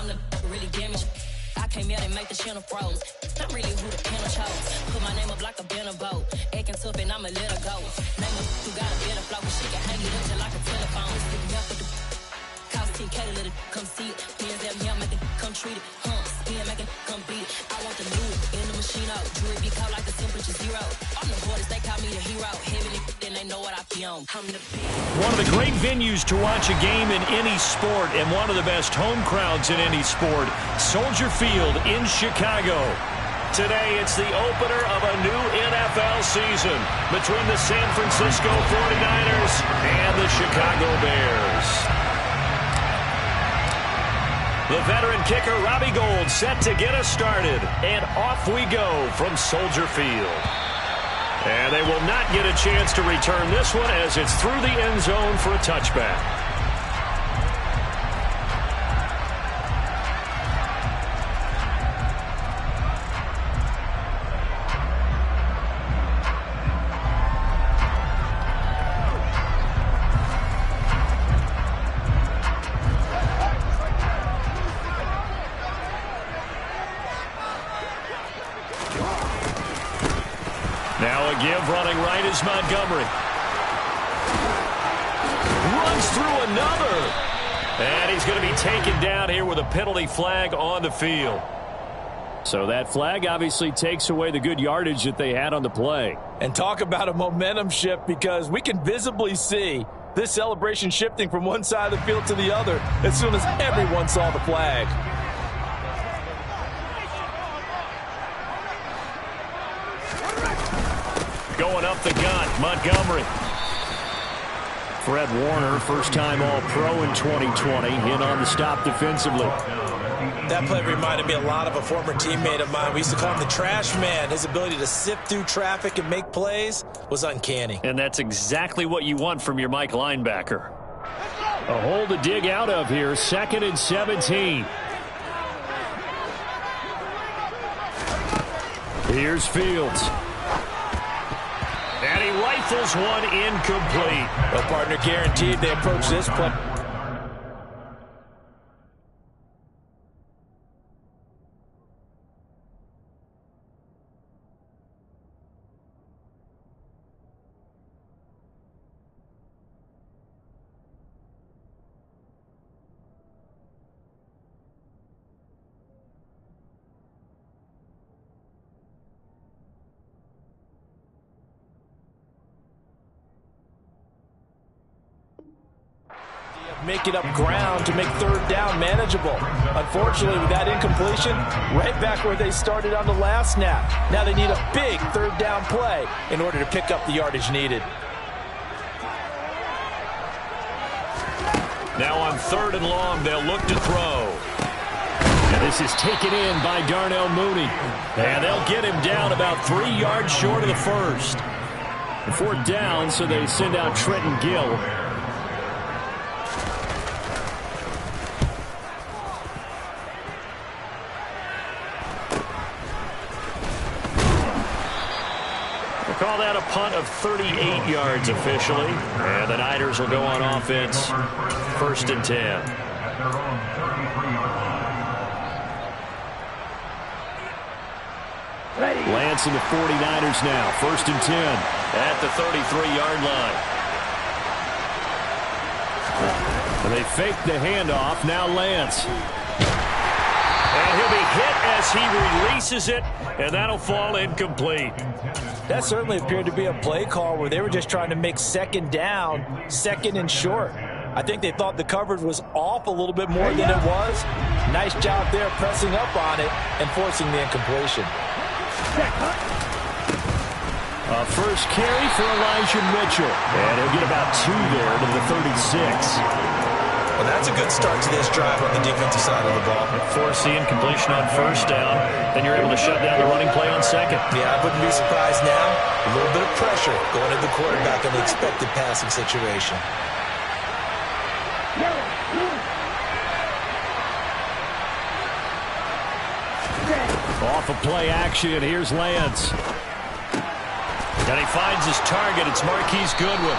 I'm the really damaged. I came here to make the channel froze. I'm really who the panel chose. Put my name up like a banner boat. Acting tough and I'ma let her go. Name her who got a better flow. She can hang it up just like a telephone. Stick me up with the cost 10K to let it come see it. Hands up here, make it come treat it. Spin, make it come beat it. I want the new in the machine out. Jewelry be cold like the temperature zero. On the borders, they call me the hero. Heavy, then they know what I be on. I'm the big. One of the great venues to watch a game in any sport, and one of the best home crowds in any sport, Soldier Field in Chicago. Today, it's the opener of a new NFL season between the San Francisco 49ers and the Chicago Bears. The veteran kicker, Robbie Gould, set to get us started. And off we go from Soldier Field. And they will not get a chance to return this one as it's through the end zone for a touchback. Now a give running right is Montgomery. Runs through another. And he's going to be taken down here with a penalty flag on the field. So that flag obviously takes away the good yardage that they had on the play. And talk about a momentum shift, because we can visibly see this celebration shifting from one side of the field to the other as soon as everyone saw the flag. Going up the gut, Montgomery. Fred Warner, first-time All-Pro in 2020, in on the stop defensively. That play reminded me a lot of a former teammate of mine. We used to call him the trash man. His ability to sift through traffic and make plays was uncanny. And that's exactly what you want from your Mike linebacker. A hole to dig out of here, 2nd and 17. Here's Fields. And he rifles one incomplete. Well, partner, guaranteed they approach this play. Making up ground to make third down manageable. Unfortunately, with that incompletion, right back where they started on the last snap. Now they need a big third down play in order to pick up the yardage needed. Now on 3rd and long, they'll look to throw. And this is taken in by Darnell Mooney. And they'll get him down about 3 yards short of the first. 4th down, so they send out Trenton Gill. Call that a punt of 38 yards officially. And the Niners will go on offense. 1st and 10. Lance and the 49ers now. 1st and 10 at the 33-yard line. And they fake the handoff. Now Lance. And he'll be hit as he releases it. And that'll fall incomplete. That certainly appeared to be a play call where they were just trying to make 2nd down, 2nd and short. I think they thought the coverage was off a little bit more than it was. Nice job there pressing up on it and forcing the incompletion. First carry for Elijah Mitchell. And he'll get about 2 there to the 36. Well, that's a good start to this drive on the defensive side of the ball. Force the incompletion on 1st down. Then you're able to shut down the running play on 2nd. Yeah, I wouldn't be surprised now. A little bit of pressure going to the quarterback on the expected passing situation. Off of play action, here's Lance. And he finds his target. It's Marquise Goodwin.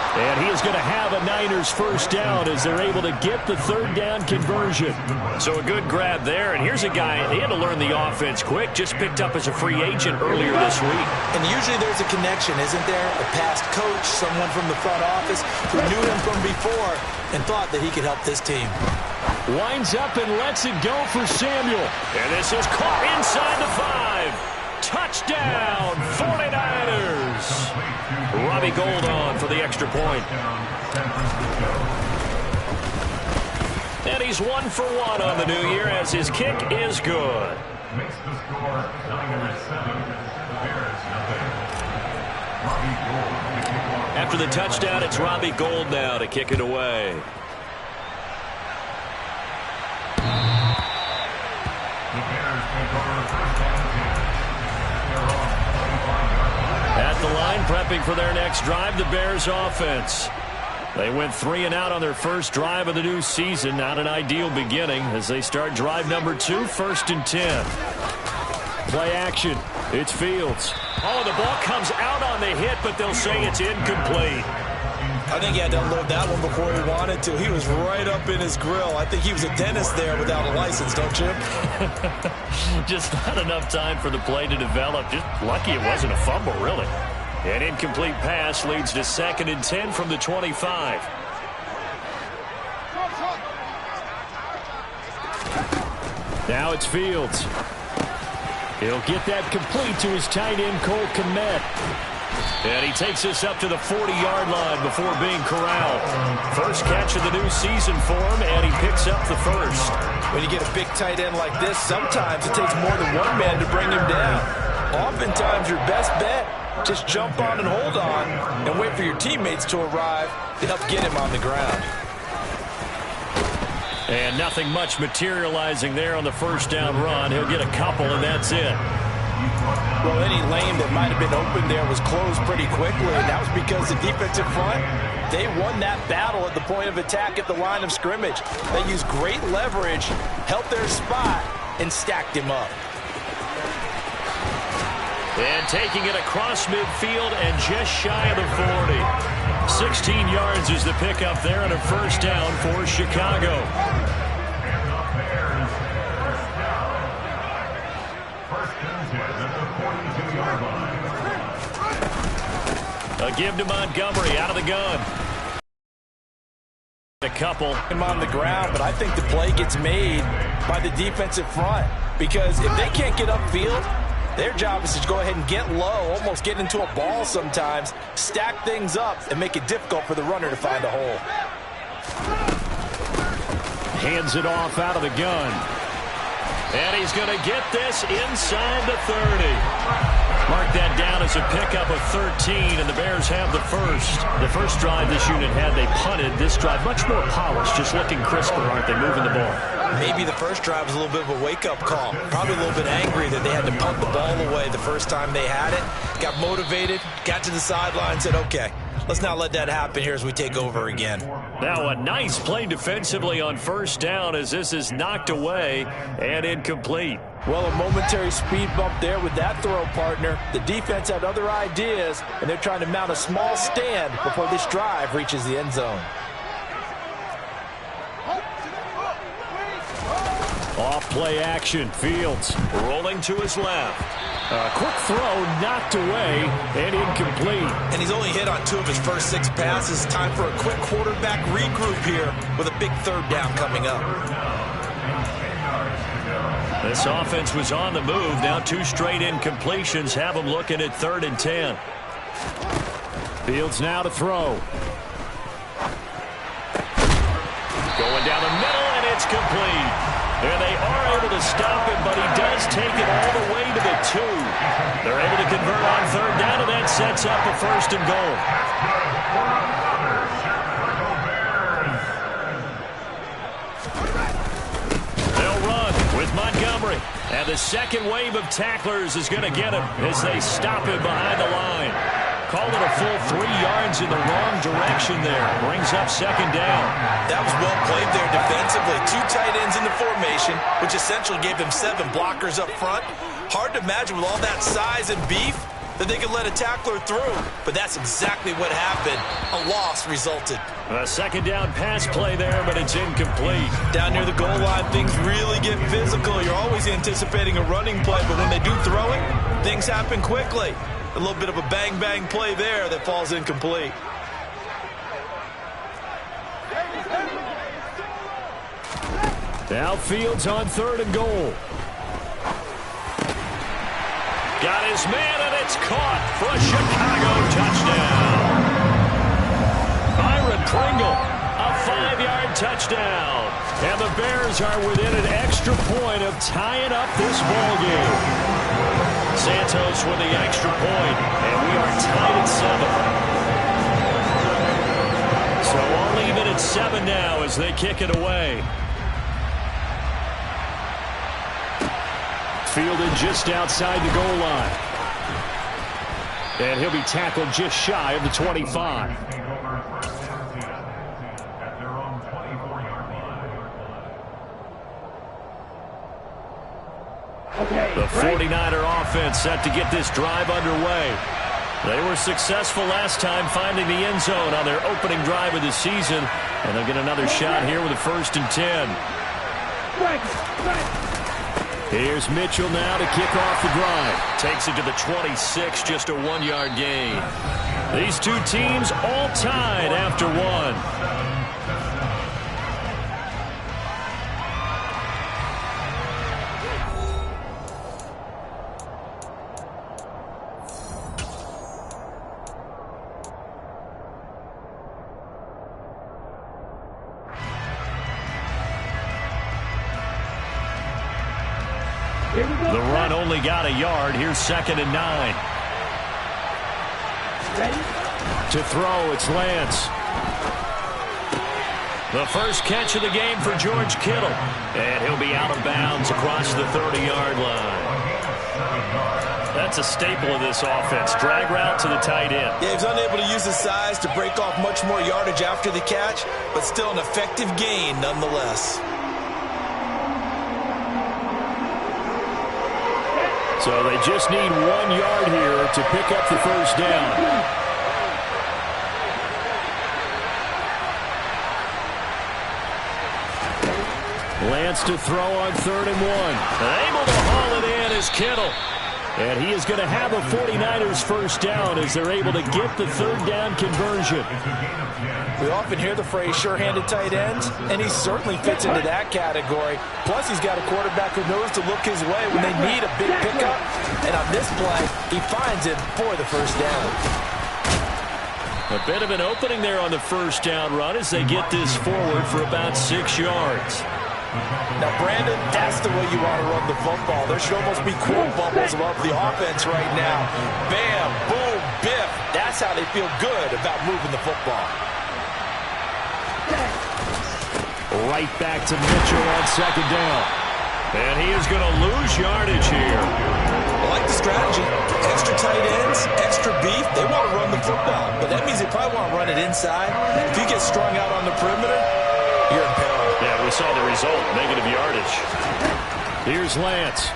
And he is going to have a Niners first down as they're able to get the third down conversion. So a good grab there. And here's a guy, he had to learn the offense quick, just picked up as a free agent earlier this week. And usually there's a connection, isn't there? A past coach, someone from the front office who knew him from before and thought that he could help this team. Winds up and lets it go for Samuel. And this is caught inside the 5. Touchdown, 49ers. Robbie Gould on for the extra point. And he's 1 for 1 on the new year as his kick is good. After the touchdown, it's Robbie Gould now to kick it away. At the line, prepping for their next drive, the Bears offense. They went 3 and out on their first drive of the new season. Not an ideal beginning as they start drive number 2, 1st and 10. Play action. It's Fields. Oh, the ball comes out on the hit, but they'll say it's incomplete. I think he had to unload that one before he wanted to. He was right up in his grill. I think he was a dentist there without a license, don't you? Just not enough time for the play to develop. Just lucky it wasn't a fumble, really. An incomplete pass leads to 2nd and 10 from the 25. Now it's Fields. He'll get that complete to his tight end, Cole Kmet. And he takes us up to the 40-yard line before being corralled. First catch of the new season for him, and he picks up the first. When you get a big tight end like this, sometimes it takes more than one man to bring him down. Oftentimes, your best bet, just jump on and hold on and wait for your teammates to arrive to help get him on the ground. And nothing much materializing there on the first down run. He'll get a couple, and that's it. Well, any lane that might have been open there was closed pretty quickly, and that was because the defensive front, they won that battle at the point of attack at the line of scrimmage. They used great leverage, helped their spot, and stacked him up. And taking it across midfield and just shy of the 40. 16 yards is the pickup there and a first down for Chicago. A give to Montgomery out of the gun. A couple. Him on the ground, but I think the play gets made by the defensive front because if they can't get upfield, their job is to go ahead and get low, almost get into a ball sometimes, stack things up, and make it difficult for the runner to find a hole. Hands it off out of the gun. And he's going to get this inside the 30. Mark that down as a pickup of 13, and the Bears have the first. The first drive this unit had, they punted. This drive, much more polished, just looking crisper, aren't they, moving the ball? Maybe the first drive was a little bit of a wake-up call. Probably a little bit angry that they had to punt the ball away the first time they had it. Got motivated, got to the sideline, said, okay, let's not let that happen here as we take over again. Now a nice play defensively on first down as this is knocked away and incomplete. Well, a momentary speed bump there with that throw, partner. The defense had other ideas, and they're trying to mount a small stand before this drive reaches the end zone. Off play action. Fields rolling to his left. A quick throw knocked away and incomplete. And he's only hit on 2 of his first 6 passes. Time for a quick quarterback regroup here with a big third down coming up. This offense was on the move. Now 2 straight incompletions have them looking at 3rd and 10. Fields now to throw. Going down the middle, and it's complete. And they are able to stop him, but he does take it all the way to the 2. They're able to convert on 3rd down, and that sets up a 1st and goal. They'll run with Montgomery. And the second wave of tacklers is going to get him as they stop him behind the line. Call it a full 3 yards in the wrong direction there. Brings up 2nd down. That was well played there defensively. 2 tight ends in the formation, which essentially gave them 7 blockers up front. Hard to imagine with all that size and beef, that they could let a tackler through, but that's exactly what happened. A loss resulted. A second down pass play there, but it's incomplete. Down near the goal line, things really get physical. You're always anticipating a running play, but when they do throw it, things happen quickly. A little bit of a bang-bang play there that falls incomplete. Now Fields on 3rd and goal. Got his man, and it's caught for a Chicago touchdown. Byron Pringle, a 5-yard touchdown. And the Bears are within an extra point of tying up this ball game. Santos with the extra point, and we are tied at 7. So all even at 7 now as they kick it away. Fielded just outside the goal line. And he'll be tackled just shy of the 25. The 49er offense set to get this drive underway. They were successful last time finding the end zone on their opening drive of the season. And they'll get another shot here with a 1st and 10. Here's Mitchell now to kick off the drive. Takes it to the 26, just a 1-yard gain. These two teams all tied after 1. The run only got a yard. Here's 2nd and 9. To throw, it's Lance. The first catch of the game for George Kittle. And he'll be out of bounds across the 30-yard line. That's a staple of this offense. Drag route to the tight end. Yeah, he's unable to use his size to break off much more yardage after the catch, but still an effective gain nonetheless. So they just need 1 yard here to pick up the first down. Lance to throw on 3rd and 1. Able to haul it in is Kittle. And he is going to have a 49ers first down as they're able to get the 3rd down conversion. We often hear the phrase sure-handed tight ends, and he certainly fits into that category. Plus, he's got a quarterback who knows to look his way when they need a big pickup. And on this play, he finds it for the first down. A bit of an opening there on the first down run as they get this forward for about 6 yards. Now, Brandon, that's the way you want to run the football. There should almost be quote bubbles above the offense right now. Bam, boom, biff. That's how they feel good about moving the football. Right back to Mitchell on 2nd down. And he is going to lose yardage here. I like the strategy. Extra tight ends, extra beef. They want to run the football, but that means they probably want to run it inside. If you get strung out on the perimeter, you're in peril. Yeah, we saw the result, negative yardage. Here's Lance.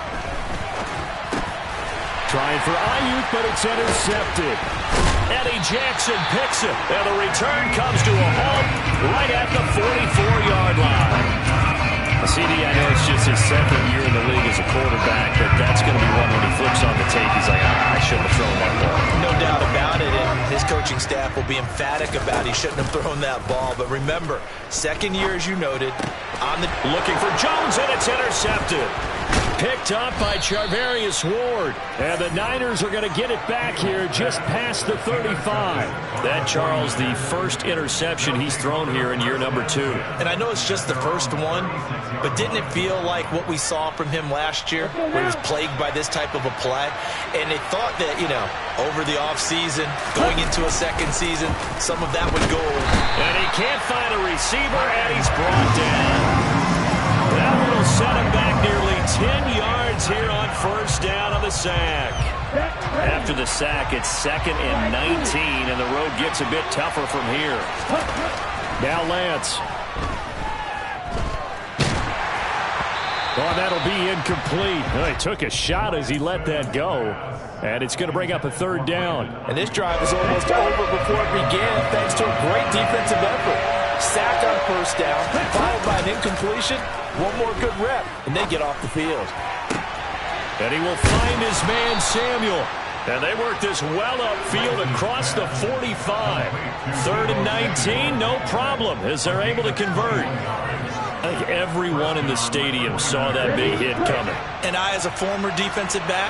Trying for Ayuk, but it's intercepted. Eddie Jackson picks it, and the return comes to a halt right at the 44-yard line. CD, I know it's just his 2nd year in the league as a quarterback, but that's going to be one when he flips on the tape. He's like, I shouldn't have thrown that ball. No doubt about it, and his coaching staff will be emphatic about he shouldn't have thrown that ball. But remember, 2nd year, as you noted, on the looking for Jones, and it's intercepted. Picked up by Charvarius Ward. And the Niners are going to get it back here just past the 35. That, Charles, the first interception he's thrown here in year number 2. And I know it's just the first one, but didn't it feel like what we saw from him last year, where he was plagued by this type of a play? And they thought that, you know, over the offseason, going into a 2nd season, some of that would go. And he can't find a receiver, and he's brought down. That will set him back nearly 10 yards here on first down on the sack. After the sack, it's 2nd and 19, and the road gets a bit tougher from here. Now Lance. Oh, that'll be incomplete. Well, he took a shot as he let that go. And it's going to bring up a third down. And this drive is almost over before it began thanks to a great defensive effort. Sack on first down, followed by an incompletion. One more good rep, and they get off the field. And he will find his man, Samuel. And they work this well upfield across the 45. 3rd and 19, no problem, as they're able to convert. I think everyone in the stadium saw that big hit coming. And I, as a former defensive back,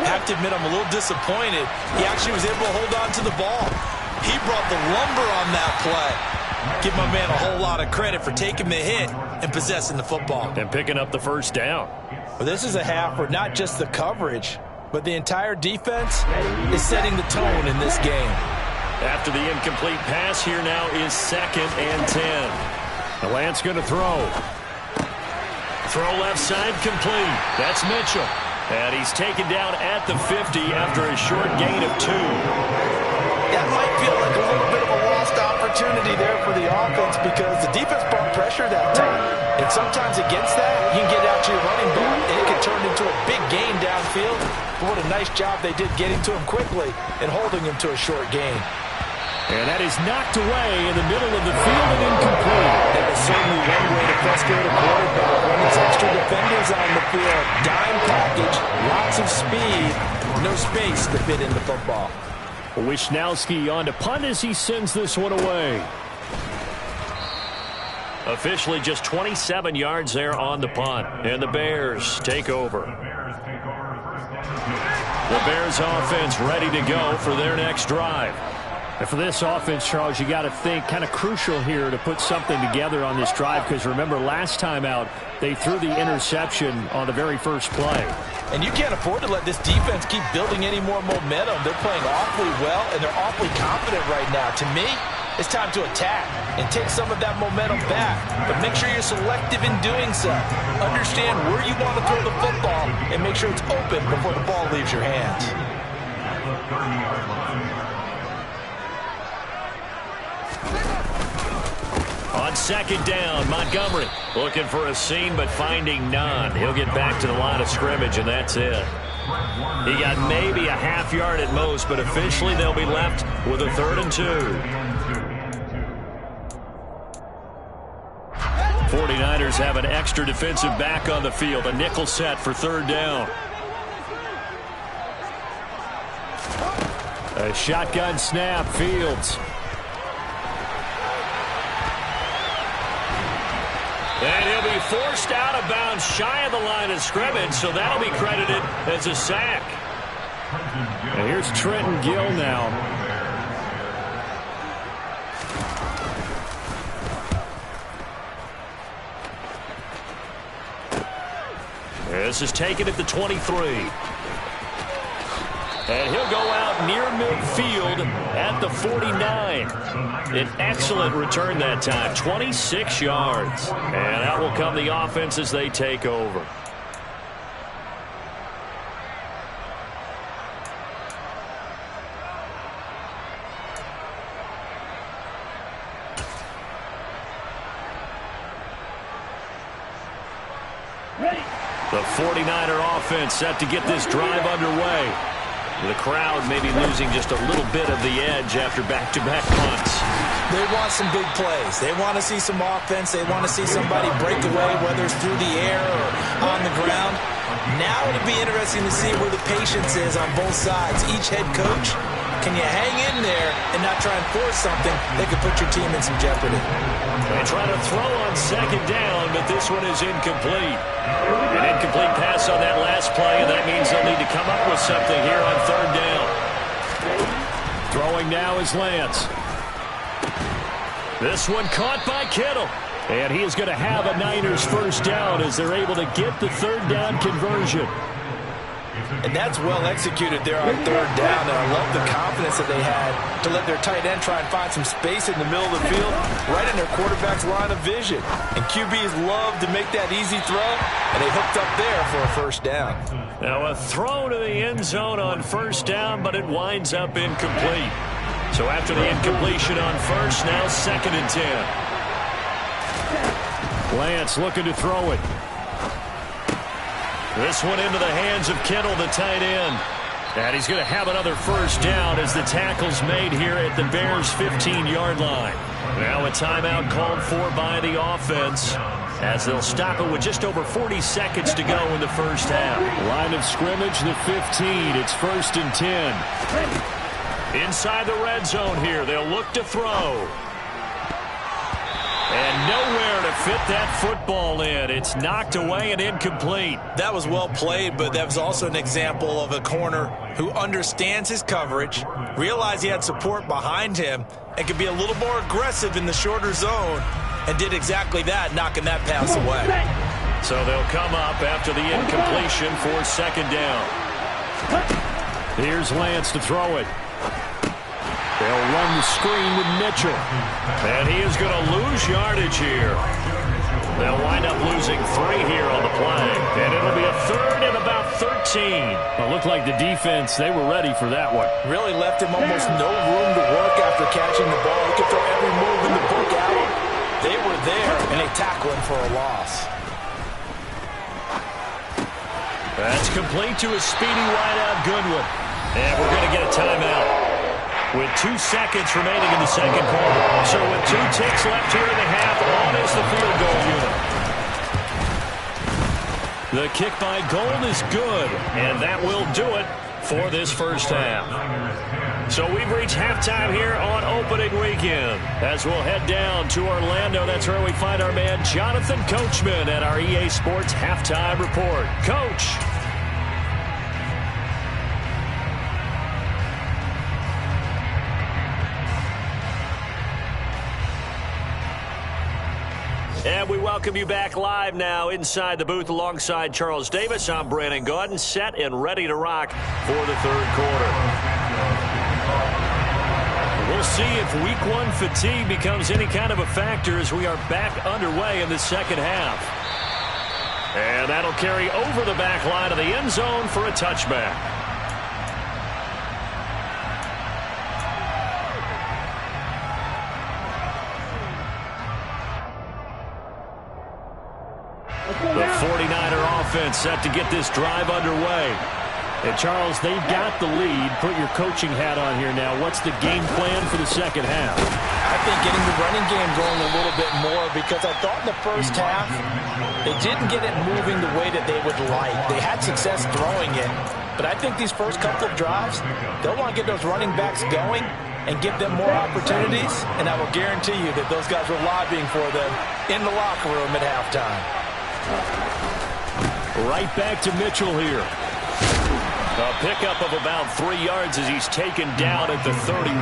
have to admit I'm a little disappointed. He actually was able to hold on to the ball. He brought the lumber on that play. Give my man a whole lot of credit for taking the hit and possessing the football. And picking up the first down. Well, this is a half where not just the coverage, but the entire defense is setting the tone in this game. After the incomplete pass, here now is 2nd and 10. Lance going to throw. Throw left side complete. That's Mitchell. And he's taken down at the 50 after a short gain of 2. That might feel like a little bit of a lost opportunity there for the offense because the defense brought pressure that time. And sometimes against that, you can get out to your running back, and it can turn into a big gain downfield. But what a nice job they did getting to him quickly and holding him to a short gain. And that is knocked away in the middle of the field and incomplete. That is certainly one way to frustrate a quarterback when it's extra defenders on the field. Dime package, lots of speed, no space to fit in the football. Wishnowski on to punt as he sends this one away. Officially just 27 yards there on the punt. And the Bears take over. The Bears offense ready to go for their next drive. And for this offense, Charles, you got to think kind of crucial here to put something together on this drive because remember last time out they threw the interception on the very first play. And you can't afford to let this defense keep building any more momentum. They're playing awfully well and they're awfully confident right now. To me, it's time to attack and take some of that momentum back. But make sure you're selective in doing so. Understand where you want to throw the football and make sure it's open before the ball leaves your hands. On 2nd down, Montgomery looking for a seam but finding none. He'll get back to the line of scrimmage, and that's it. He got maybe a half yard at most, but officially they'll be left with a 3rd and 2. 49ers have an extra defensive back on the field, a nickel set for 3rd down. A shotgun snap, Fields. And he'll be forced out of bounds shy of the line of scrimmage, so that'll be credited as a sack. And here's Trenton Gill now. This is taken at the 23. And he'll go out near midfield at the 49. An excellent return that time, 26 yards. And out will come the offense as they take over. The 49er offense set to get this drive underway. The crowd maybe losing just a little bit of the edge after back-to-back punts. They want some big plays. They want to see some offense. They want to see somebody break away, whether it's through the air or on the ground. Now it'll be interesting to see where the patience is on both sides. Each head coach, can you hang in there and not try and force something that could put your team in some jeopardy? They try to throw on 2nd down, but this one is incomplete. An incomplete pass on that last play, and that means they'll need to come up with something here on 3rd down. Throwing now is Lance. This one caught by Kittle. And he is going to have a Niners first down as they're able to get the 3rd down conversion. And that's well executed there on 3rd down. And I love the confidence that they had to let their tight end try and find some space in the middle of the field, right in their quarterback's line of vision. And QBs love to make that easy throw, and they hooked up there for a first down. Now a throw to the end zone on 1st down, but it winds up incomplete. So after the incompletion on 1st, now 2nd and 10. Lance looking to throw it. This one into the hands of Kittle, the tight end. And he's going to have another first down as the tackle's made here at the Bears' 15-yard line. Now a timeout called for by the offense as they'll stop it with just over 40 seconds to go in the first half. Line of scrimmage, the 15. It's 1st and 10. Inside the red zone here, they'll look to throw. And nowhere to fit that football in. It's knocked away and incomplete. That was well played, but that was also an example of a corner who understands his coverage, realized he had support behind him, and could be a little more aggressive in the shorter zone, and did exactly that, knocking that pass away. So they'll come up after the incompletion for 2nd down. Here's Lance to throw it. They'll run the screen with Mitchell. And he is going to lose yardage here. They'll wind up losing 3 here on the play. And it'll be a 3rd and about 13. It looked like the defense, they were ready for that one. Really left him almost no room to work after catching the ball. He could throw every move in the book at him. They were there, and they tackled him for a loss. That's complete to a speedy wideout Goodwin. And we're going to get a timeout with 2 seconds remaining in the 2nd quarter. So with 2 ticks left here in the half, on is the field goal unit. The kick by Gold is good, and that will do it for this first half. So we've reached halftime here on opening weekend. As we'll head down to Orlando, that's where we find our man Jonathan Coachman at our EA Sports Halftime Report. Coach. And we welcome you back live now inside the booth alongside Charles Davis. I'm Brandon Gaudin, set and ready to rock for the 3rd quarter. We'll see if Week 1 fatigue becomes any kind of a factor as we are back underway in the 2nd half. And that'll carry over the back line of the end zone for a touchback. The 49er offense set to get this drive underway. And Charles, they've got the lead. Put your coaching hat on here now. What's the game plan for the 2nd half? I think getting the running game going a little bit more, because I thought in the first half they didn't get it moving the way that they would like. They had success throwing it, but I think these first couple of drives, they'll want to get those running backs going and give them more opportunities, and I will guarantee you that those guys were lobbying for them in the locker room at halftime. Right back to Mitchell here. A pickup of about 3 yards as he's taken down at the 31.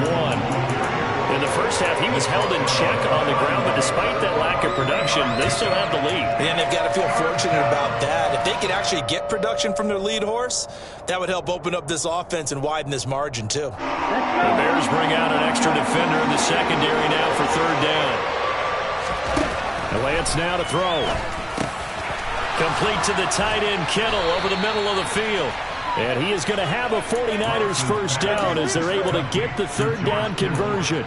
In the first half, he was held in check on the ground, but despite that lack of production, they still have the lead. And they've got to feel fortunate about that. If they could actually get production from their lead horse, that would help open up this offense and widen this margin, too. The Bears bring out an extra defender in the secondary now for 3rd down. Lance now to throw. Complete to the tight end, Kittle, over the middle of the field. And he is going to have a 49ers first down as they're able to get the 3rd down conversion.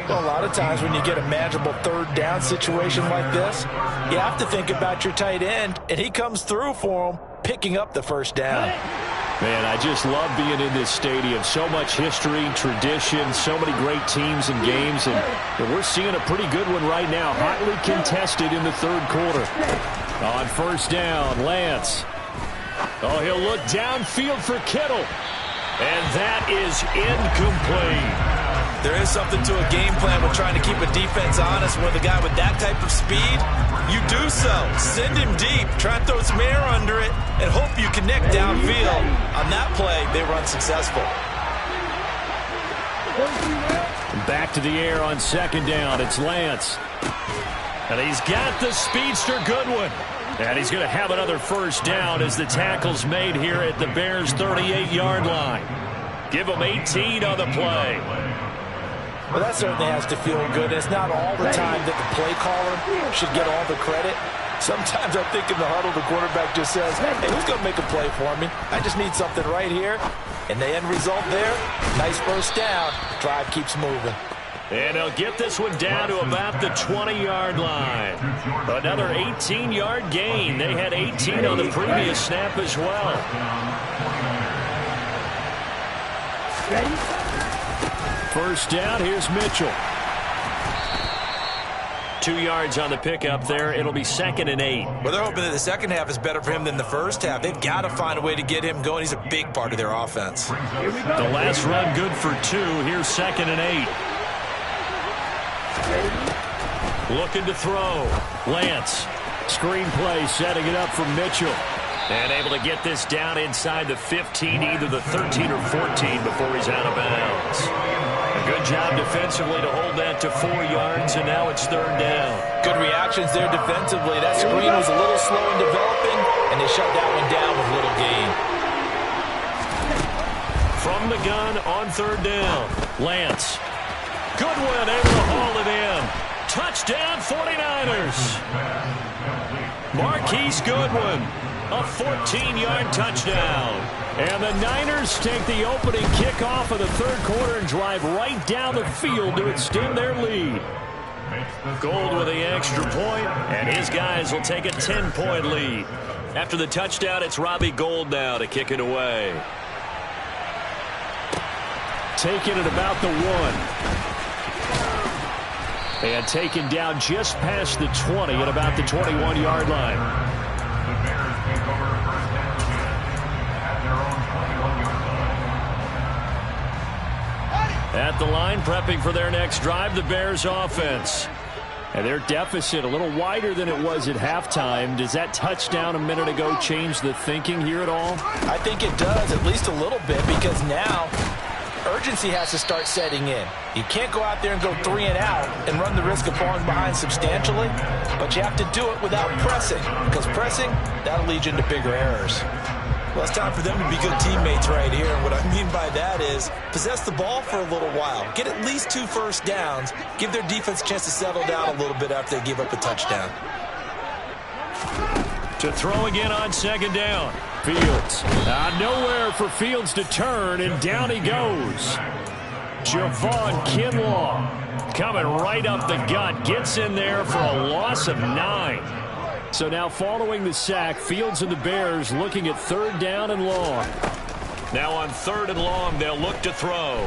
Well, a lot of times when you get a manageable 3rd down situation like this, you have to think about your tight end, and he comes through for him, picking up the 1st down. Man, I just love being in this stadium. So much history, tradition, so many great teams and games, and we're seeing a pretty good one right now, hotly contested in the 3rd quarter. On 1st down, Lance. Oh, he'll look downfield for Kittle. And that is incomplete. There is something to a game plan with trying to keep a defense honest with a guy with that type of speed. You do so. Send him deep. Try to throw some air under it and hope you connect downfield. On that play, they were unsuccessful. Back to the air on 2nd down. It's Lance. And he's got the speedster Goodwin. And he's going to have another first down as the tackle's made here at the Bears' 38-yard line. Give them 18 on the play. Well, that certainly has to feel good. It's not all the time that the play caller should get all the credit. Sometimes I think in the huddle, the quarterback just says, hey, who's going to make a play for me? I just need something right here. And the end result there, nice first down. Drive keeps moving. And they'll get this one down to about the 20-yard line. Another 18-yard gain. They had 18 on the previous snap as well. First down, here's Mitchell. 2 yards on the pickup there. It'll be 2nd and 8. Well, they're hoping that the second half is better for him than the first half. They've got to find a way to get him going. He's a big part of their offense. The last run good for 2. Here's 2nd and 8. Looking to throw. Lance. Screen play, setting it up for Mitchell. And able to get this down inside the 15, either the 13 or 14 before he's out of bounds. A good job defensively to hold that to 4 yards, and now it's 3rd down. Good reactions there defensively. That screen was a little slow in developing, and they shut that one down with little gain. From the gun on 3rd down, Lance. Goodwin able to haul it in. Touchdown 49ers. Marquise Goodwin. A 14-yard touchdown. And the Niners take the opening kickoff of the 3rd quarter and drive right down the field to extend their lead. Gold with the extra point, and his guys will take a 10-point lead. After the touchdown, it's Robbie Gould now to kick it away. Taking it about the 1. And taken down just past the 20 at about the 21-yard line. At the line, prepping for their next drive, the Bears offense. And their deficit a little wider than it was at halftime. Does that touchdown a minute ago change the thinking here at all? I think it does, at least a little bit, because now urgency has to start setting in. You can't go out there and go 3 and out and run the risk of falling behind substantially, but you have to do it without pressing, because pressing, that'll lead you into bigger errors. Well, it's time for them to be good teammates right here. And what I mean by that is possess the ball for a little while. Get at least 2 first downs. Give their defense a chance to settle down a little bit after they give up a touchdown. To throw again on 2nd down. Fields. Nowhere for Fields to turn, and down he goes. Javon Kinlaw coming right up the gut. Gets in there for a loss of 9. So now following the sack, Fields and the Bears looking at 3rd down and long. Now on 3rd and long, they'll look to throw.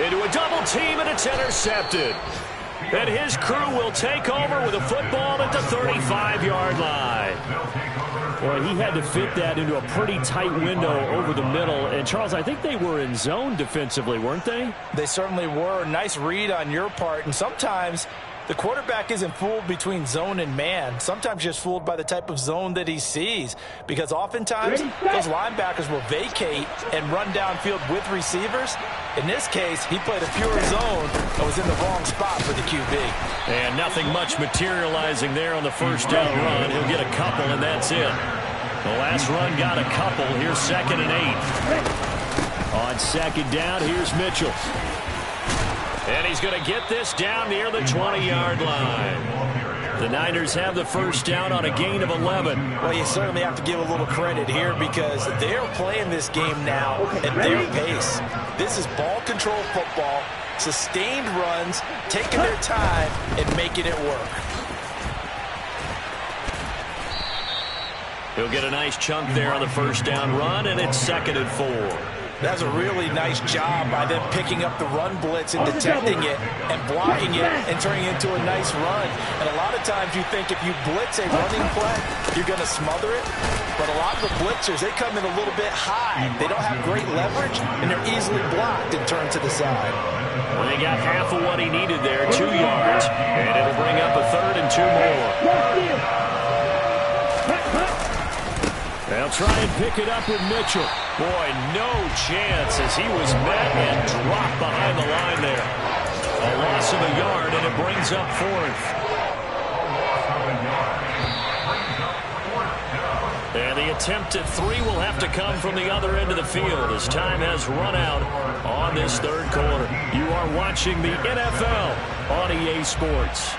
Into a double team, and it's intercepted. And his crew will take over with a football at the 35-yard line. Boy, he had to fit that into a pretty tight window over the middle. And, Charles, I think they were in zone defensively, weren't they? They certainly were. Nice read on your part. And sometimes the quarterback isn't fooled between zone and man. Sometimes just fooled by the type of zone that he sees. Because oftentimes, those linebackers will vacate and run downfield with receivers. In this case, he played a pure zone and was in the wrong spot for the QB. And nothing much materializing there on the first down run. He'll get a couple, and that's it. The last run got a couple. Here's 2nd and 8. On 2nd down, here's Mitchell. And he's going to get this down near the 20-yard line. The Niners have the first down on a gain of 11. Well, you certainly have to give a little credit here because they're playing this game now at their pace. This is ball control football, sustained runs, taking their time and making it work. He'll get a nice chunk there on the first down run, and it's 2nd and 4. That's a really nice job by them picking up the run blitz and detecting it and blocking it and turning it into a nice run. And a lot of times you think if you blitz a running play, you're going to smother it. But a lot of the blitzers, they come in a little bit high. They don't have great leverage, and they're easily blocked and turned to the side. Well, they got half of what he needed there, 2 yards, and it'll bring up a 3rd and 2 more. They'll try and pick it up with Mitchell. Boy, no chance as he was met and dropped behind the line there. A loss of a yard, and it brings up 4th. And the attempt at 3 will have to come from the other end of the field as time has run out on this 3rd quarter. You are watching the NFL on EA Sports.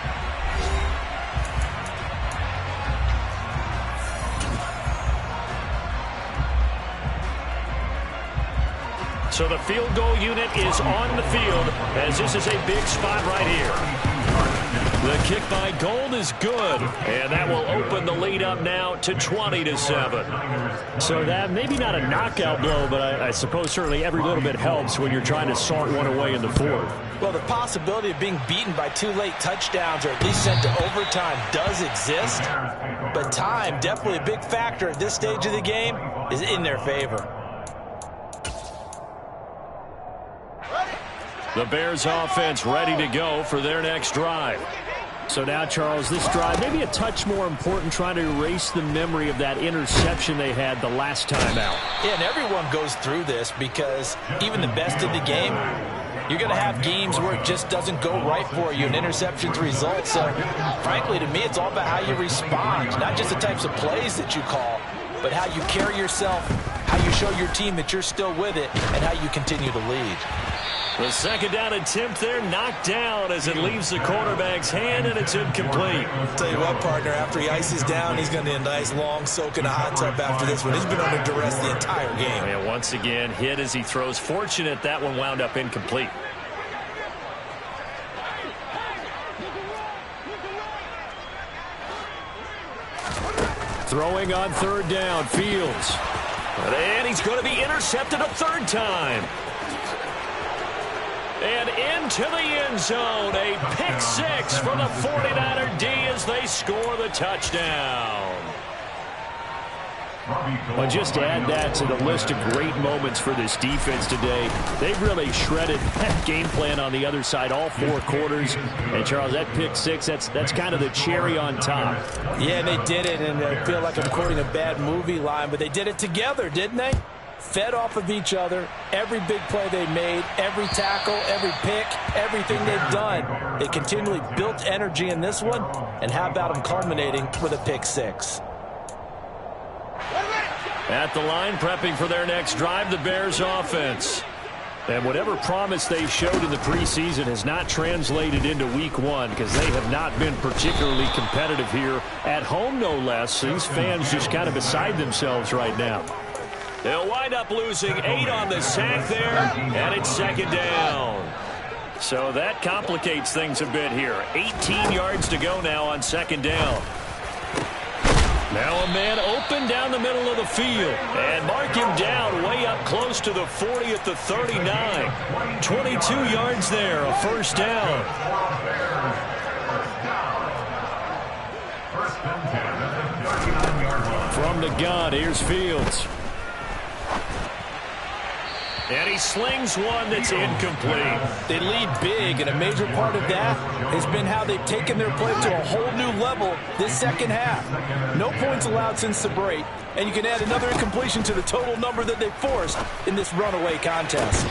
So the field goal unit is on the field as this is a big spot right here. The kick by Gold is good, and that will open the lead up now to 20-7. So that maybe not a knockout blow, but I suppose certainly every little bit helps when you're trying to salt one away in the fourth. Well, the possibility of being beaten by 2 late touchdowns or at least sent to overtime does exist, but time, definitely a big factor at this stage of the game, is in their favor. The Bears offense ready to go for their next drive. So now, Charles, this drive maybe a touch more important, trying to erase the memory of that interception they had the last time out. Yeah, and everyone goes through this because even the best of the game, you're going to have games where it just doesn't go right for you and interceptions result. So, frankly, to me, it's all about how you respond, not just the types of plays that you call, but how you carry yourself, how you show your team that you're still with it, and how you continue to lead. The second down attempt there knocked down as it leaves the quarterback's hand, and it's incomplete. I'll tell you what, partner, after he ices down, he's going to need a nice long soak in a hot tub after this one. He's been under duress the entire game. And once again, hit as he throws. Fortunate that one wound up incomplete. Throwing on third down, Fields. And he's going to be intercepted a third time. And into the end zone, a pick six for the 49er D as they score the touchdown. Well, just to add that to the list of great moments for this defense today, they've really shredded that game plan on the other side all 4 quarters. And, Charles, that pick six, that's kind of the cherry on top. Yeah, they did it, and I feel like I'm quoting a bad movie line, but they did it together, didn't they? Fed off of each other, every big play they made, every tackle, every pick, everything they've done. They continually built energy in this one, and how about them culminating with a pick six? At the line, prepping for their next drive, the Bears offense. And whatever promise they showed in the preseason has not translated into week 1 because they have not been particularly competitive here at home, no less. These fans just kind of beside themselves right now. They'll wind up losing 8 on the sack there, and it's second down. So that complicates things a bit here. 18 yards to go now on second down. Now a man open down the middle of the field, and mark him down way up close to the 40 at the 39. 22 yards there, a first down. From the gun, here's Fields. And he slings one that's incomplete. They lead big, and a major part of that has been how they've taken their play to a whole new level this second half. No points allowed since the break, and you can add another incompletion to the total number that they forced in this runaway contest.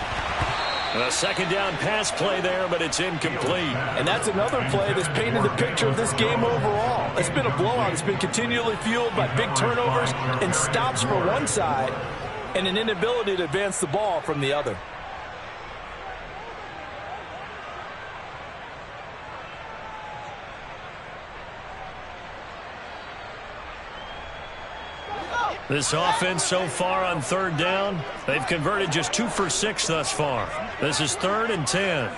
A second down pass play there, but it's incomplete. And that's another play that's painted the picture of this game overall. It's been a blowout. It's been continually fueled by big turnovers and stops for one side, and an inability to advance the ball from the other. This offense so far on third down, they've converted just 2 for 6 thus far. This is 3rd and 10.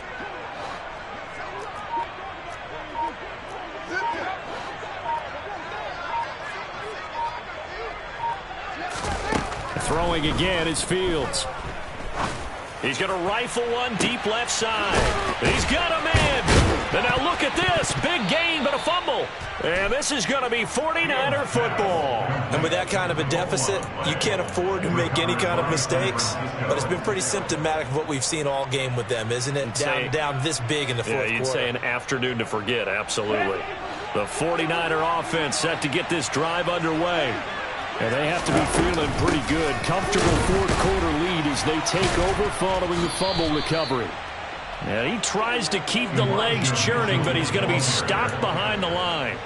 Throwing again is Fields. He's going to rifle one deep left side. He's got a man. And now look at this. Big gain, but a fumble. And this is going to be 49er football. And with that kind of a deficit, you can't afford to make any kind of mistakes. But it's been pretty symptomatic of what we've seen all game with them, isn't it? Down this big in the fourth quarter. Yeah, you'd say an afternoon to forget, absolutely. The 49er offense set to get this drive underway. And they have to be feeling pretty good. Comfortable fourth quarter lead as they take over following the fumble recovery. And he tries to keep the legs churning, but he's going to be stopped behind the line.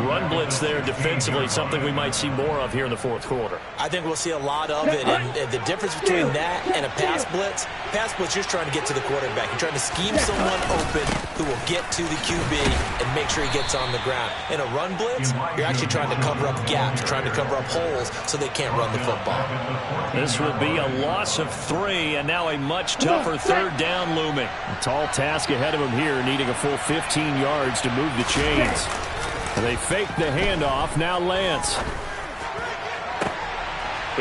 Run blitz there defensively, something we might see more of here in the fourth quarter. I think we'll see a lot of it. And the difference between that and a pass blitz, you're trying to get to the quarterback. You're trying to scheme someone open who will get to the QB and make sure he gets on the ground. In a run blitz, you're actually trying to cover up gaps, trying to cover up holes so they can't run the football. This will be a loss of 3, and now a much tougher third down looming. A tall task ahead of him here, needing a full 15 yards to move the chains. They fake the handoff. Now Lance.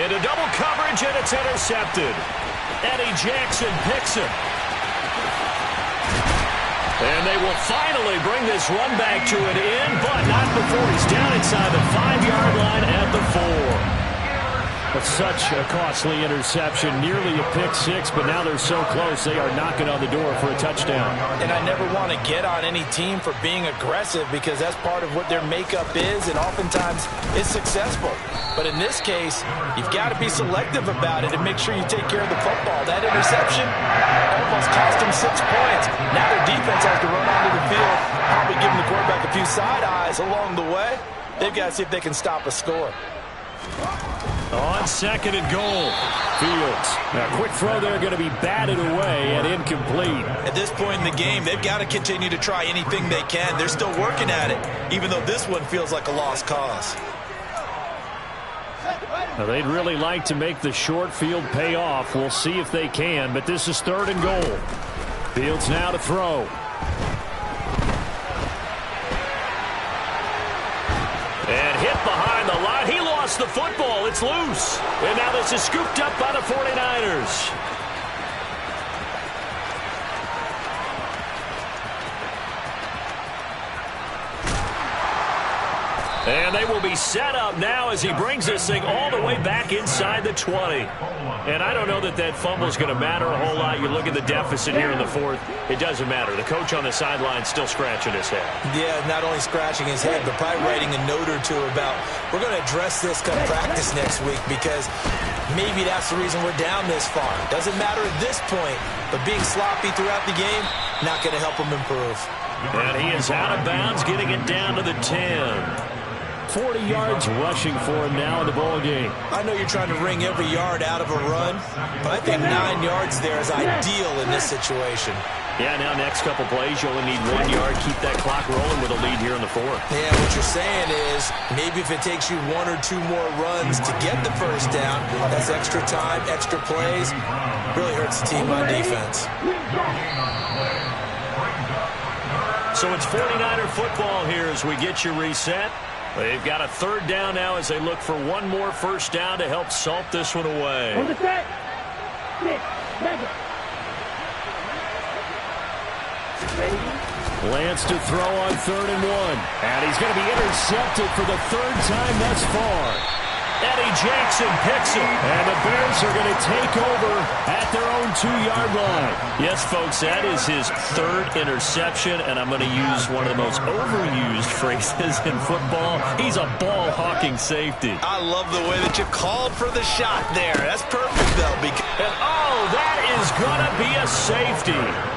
Into double coverage, and it's intercepted. Eddie Jackson picks him. And they will finally bring this run back to an end, but not before he's down inside the 5-yard line at the 4. Such a costly interception, nearly a pick-6, but now they're so close they are knocking on the door for a touchdown. And I never want to get on any team for being aggressive because that's part of what their makeup is, and oftentimes it's successful. But in this case, you've got to be selective about it and make sure you take care of the football. That interception almost cost them 6 points. Now their defense has to run onto the field, probably giving the quarterback a few side eyes along the way. They've got to see if they can stop a score. On second and goal. Fields. Now, quick throw there, going to be batted away and incomplete. At this point in the game, they've got to continue to try anything they can. They're still working at it, even though this one feels like a lost cause. Now, they'd really like to make the short field pay off. We'll see if they can, but this is third and goal. Fields now to throw. And hit behind the line. He lost the football. It's loose. And now this is scooped up by the 49ers. And they will be set up now as he brings this thing all the way back inside the 20. And I don't know that that fumble is going to matter a whole lot. You look at the deficit here in the fourth, it doesn't matter. The coach on the sideline still scratching his head. Yeah, not only scratching his head, but probably writing a note or two about, we're going to address this come practice next week because maybe that's the reason we're down this far. Doesn't matter at this point, but being sloppy throughout the game, not going to help him improve. And he is out of bounds, getting it down to the 10. 40 yards rushing for him now in the ball game. I know you're trying to wring every yard out of a run, but I think 9 yards there is ideal in this situation. Yeah, now next couple plays, you only need 1 yard. Keep that clock rolling with a lead here in the fourth. Yeah, what you're saying is maybe if it takes you 1 or 2 more runs to get the first down, that's extra time, extra plays, really hurts the team on defense. So it's 49er football here as we get you reset. They've got a third down now as they look for one more first down to help salt this one away. Lance to throw on 3rd and 1. And he's going to be intercepted for the 3rd time thus far. Eddie Jackson picks him. And the Bears are going to take over at their own 2-yard line. Yes, folks, that is his 3rd interception, and I'm going to use one of the most overused phrases in football. He's a ball-hawking safety. I love the way that you called for the shot there. That's perfect, though. And, oh, that is going to be a safety.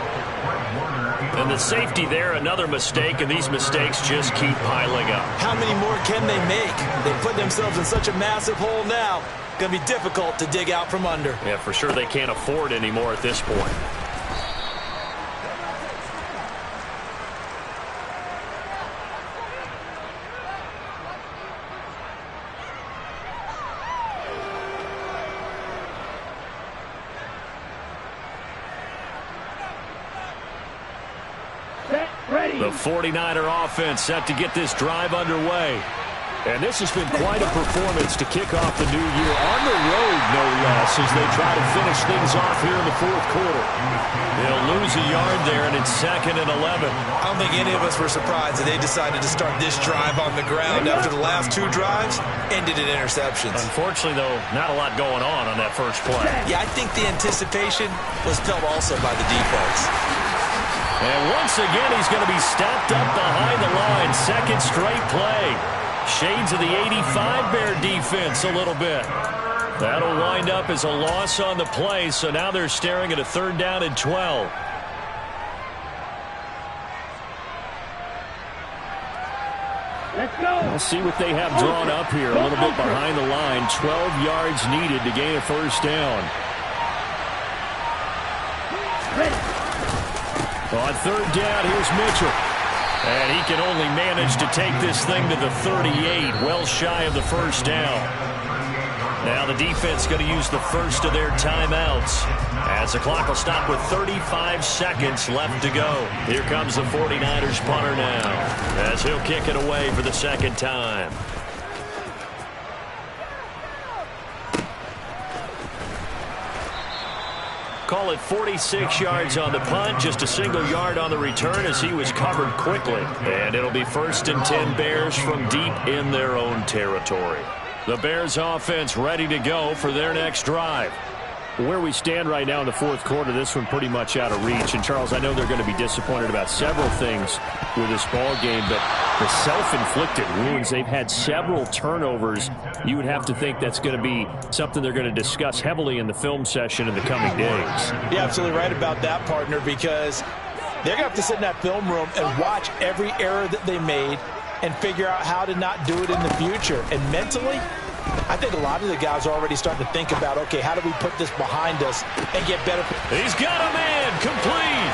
And the safety there, another mistake, and these mistakes just keep piling up. How many more can they make? They put themselves in such a massive hole now. Going to be difficult to dig out from under. Yeah, for sure they can't afford any more at this point. The 49er offense set to get this drive underway. And this has been quite a performance to kick off the new year on the road, no less, as they try to finish things off here in the fourth quarter. They'll lose a yard there, and it's 2nd and 11. I don't think any of us were surprised that they decided to start this drive on the ground after the last 2 drives ended in interceptions. Unfortunately, though, not a lot going on that first play. Yeah, I think the anticipation was felt also by the defense. And once again, he's going to be stopped up behind the line. 2nd straight play. Shades of the 85 Bear defense a little bit. That'll wind up as a loss on the play, so now they're staring at a 3rd down and 12. Let's see what they have drawn up here. A little bit behind the line. 12 yards needed to gain a first down. On third down, here's Mitchell. And he can only manage to take this thing to the 38, well shy of the first down. Now the defense going to use the first of their timeouts as the clock will stop with 35 seconds left to go. Here comes the 49ers punter now as he'll kick it away for the second time. Call it 46 yards on the punt, just a single yard on the return as he was covered quickly. And it'll be 1st and 10 Bears from deep in their own territory. The Bears offense ready to go for their next drive. Where we stand right now in the fourth quarter, this one pretty much out of reach. And, Charles, I know they're going to be disappointed about several things with this ball game, but the self-inflicted wounds, they've had several turnovers. You would have to think that's going to be something they're going to discuss heavily in the film session in the coming days. You're absolutely right about that, partner, because they're going to have to sit in that film room and watch every error that they made and figure out how to not do it in the future. And mentally, I think a lot of the guys are already starting to think about, okay, how do we put this behind us and get better? He's got a man complete.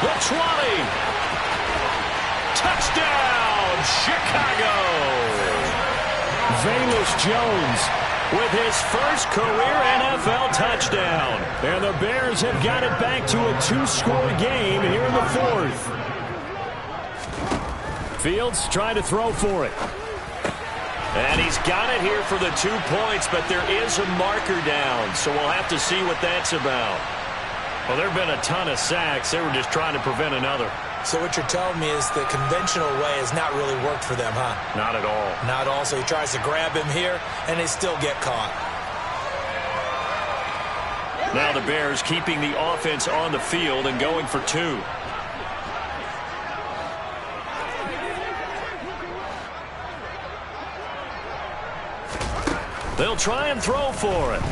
The 20. Touchdown, Chicago. Velus Jones with his first career NFL touchdown. And the Bears have got it back to a 2-score game here in the fourth. Fields trying to throw for it. And he's got it here for the 2 points, but there is a marker down, so we'll have to see what that's about. Well, there have been a ton of sacks. They were just trying to prevent another. So what you're telling me is the conventional way has not really worked for them, huh? Not at all. Not at all. So he tries to grab him here, and they still get caught. Now the Bears keeping the offense on the field and going for 2. They'll try and throw for it.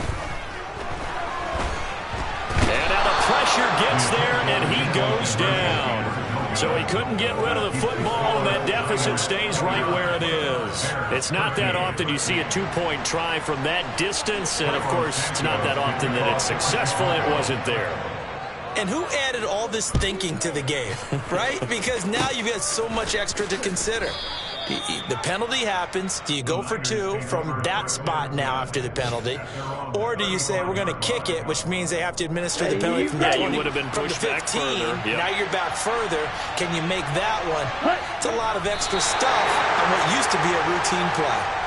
And now the pressure gets there, and he goes down. So he couldn't get rid of the football, and that deficit stays right where it is. It's not that often you see a 2-point try from that distance, and, of course, it's not that often that it's successful. It wasn't there. And who added all this thinking to the game, right? Because now you've got so much extra to consider. The penalty happens. Do you go for 2 from that spot now after the penalty? Or do you say we're going to kick it, which means they have to administer the penalty from the 20, you would have been pushed from the 15, back further. Yep. Now you're back further. Can you make that one? It's a lot of extra stuff on what used to be a routine play.